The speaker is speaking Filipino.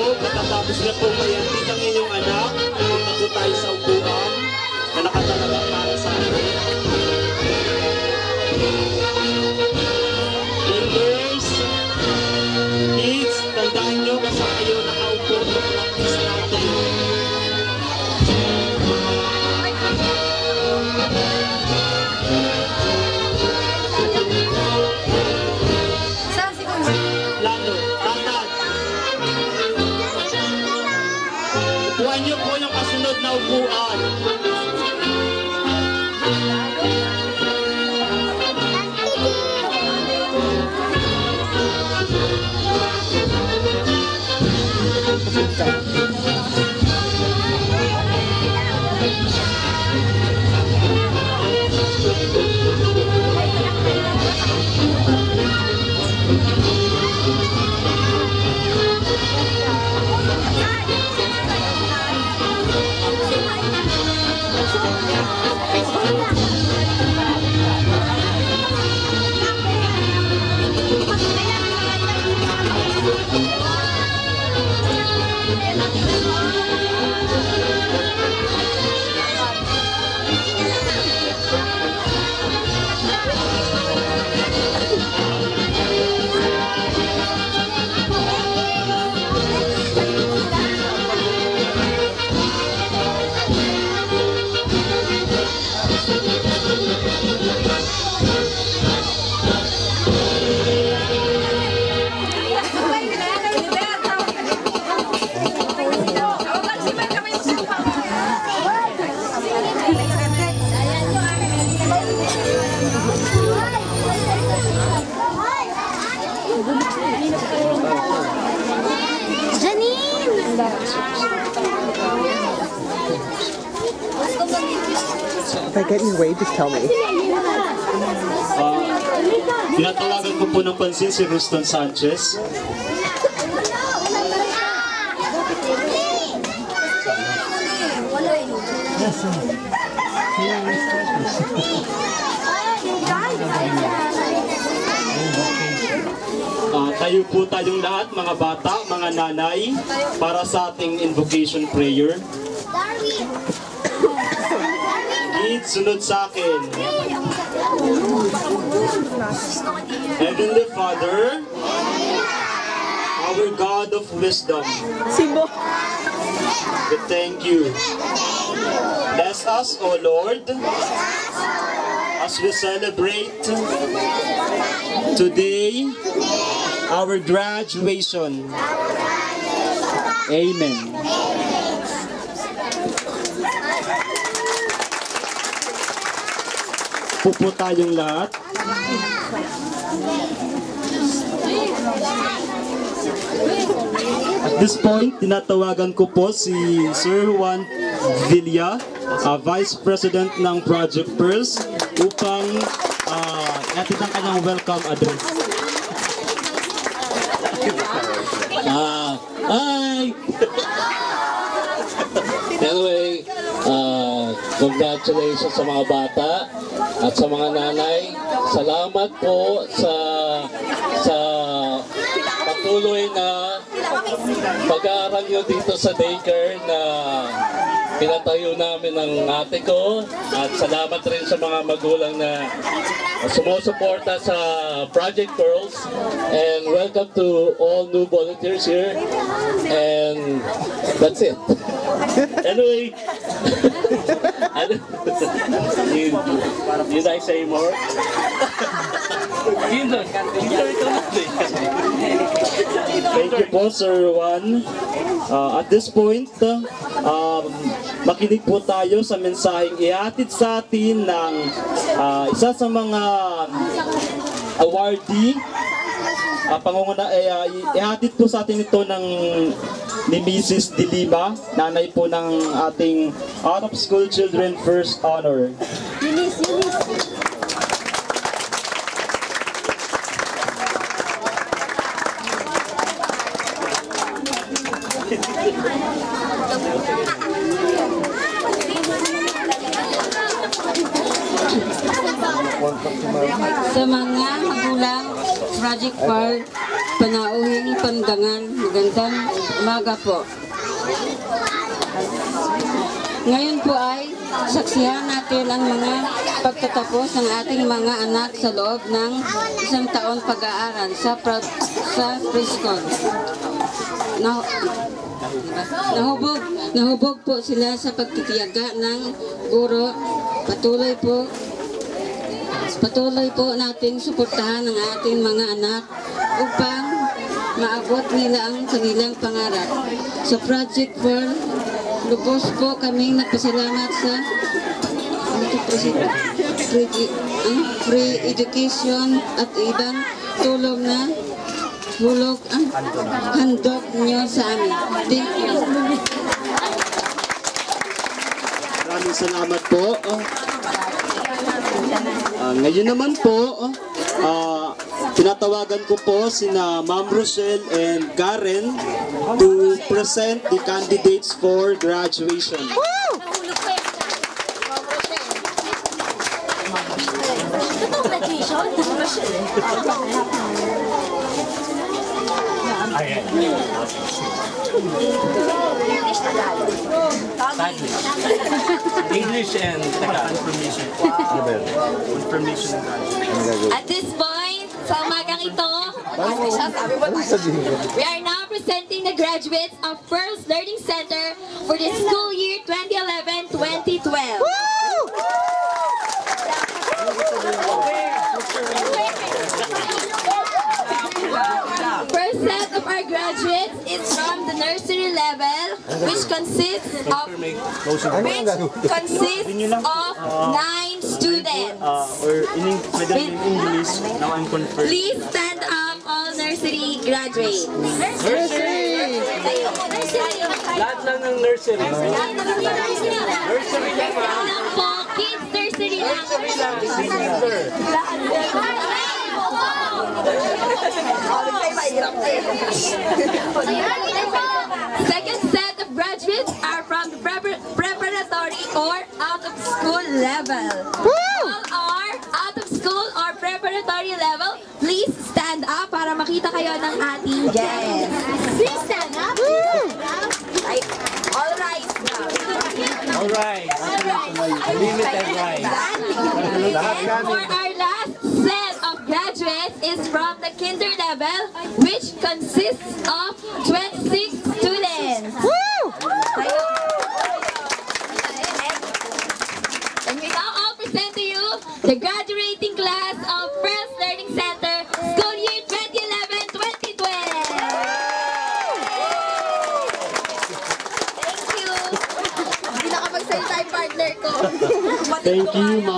Pagkatapos na po mayatid ang inyong anak, pumunta po tayo sa upuan na nakatalaga para sa atin. Elders, kids, tandaan nyo kasi kayo nakaupo sa practice natin. Lalo, tatad. Upuan nyo po yung kasunod na upuan. If I get in your way, just tell me. Tinatawagan ko po ng pansin si Ruston Sanchez. Tayo po tayong lahat, mga bata, mga nanay, para sa ating invocation prayer. Kids, sunod sa akin. Heavenly Father, our God of wisdom, we thank you. Bless us, O Lord, as we celebrate today our graduation. Amen. Pupo tayong lahat. At this point, tinatawagan ko po si Sir Juan Villa, Vice President ng Project Pearls, upang natin ang kanyang welcome address. Hi! Anyway, congratulations sa mga bata at sa mga nanay. Salamat po sa patuloy na pag-aaral nyo dito sa daycare na pinatayo namin ng ate ko. At salamat rin sa mga magulang na sumusuporta sa Project Pearls. And welcome to all new volunteers here. And that's it. Anyway, did I say more? Thank you po, Sir Juan. At this point, makinig po tayo sa mensaheng ihatid sa atin ng isa sa mga awardee. Ihatid po sa atin ito ni Mrs. Dilima, nanay po ng ating out-of-school children first honor. Sa mga magulang, Project Pearl, panauhing pandangan. Magandang umaga po. Ngayon po ay saksihan natin ang mga pagtatapos ng ating mga anak sa loob ng isang taon pag-aaral sa preschool. Nahubog po sila sa pagtitiyaga ng guro. Patuloy po nating suportahan ang ating mga anak upang maabot nila ang kanilang pangarap. Sa Project Pearl, lubos po kaming nagpasalamat sa free education at ibang tulong na handog nyo sa amin. Thank you. Maraming salamat po. Ngayon naman po, tinatawagan ko po sina Ma'am Rochelle and Karen to present the candidates for graduation. English and confirmation. At this point, sa umagang ito, we are now presenting the graduates of Pearls Learning Center for the school year 2011-2012. First set of our graduates is from the nursery level, which consists of 9 students. Please stand up, all nursery graduates. Nursery! Lahat lang ng nursery. Nursery lang ba? Kids nursery lang. Second set of graduates are from the preparatory or out of school level. All are out of school or preparatory level. Please stand up para makita kayo ng ating guests. Please stand up. All right. All right. Limited right. And for our last set of graduates is from the kinder level, which consists of 26 students. And we now all present to you the graduating class of Pearls Learning Center, school year 2011-2012. Thank you. Hindi nakapagsalita yung partner ko. Thank you, Ma'am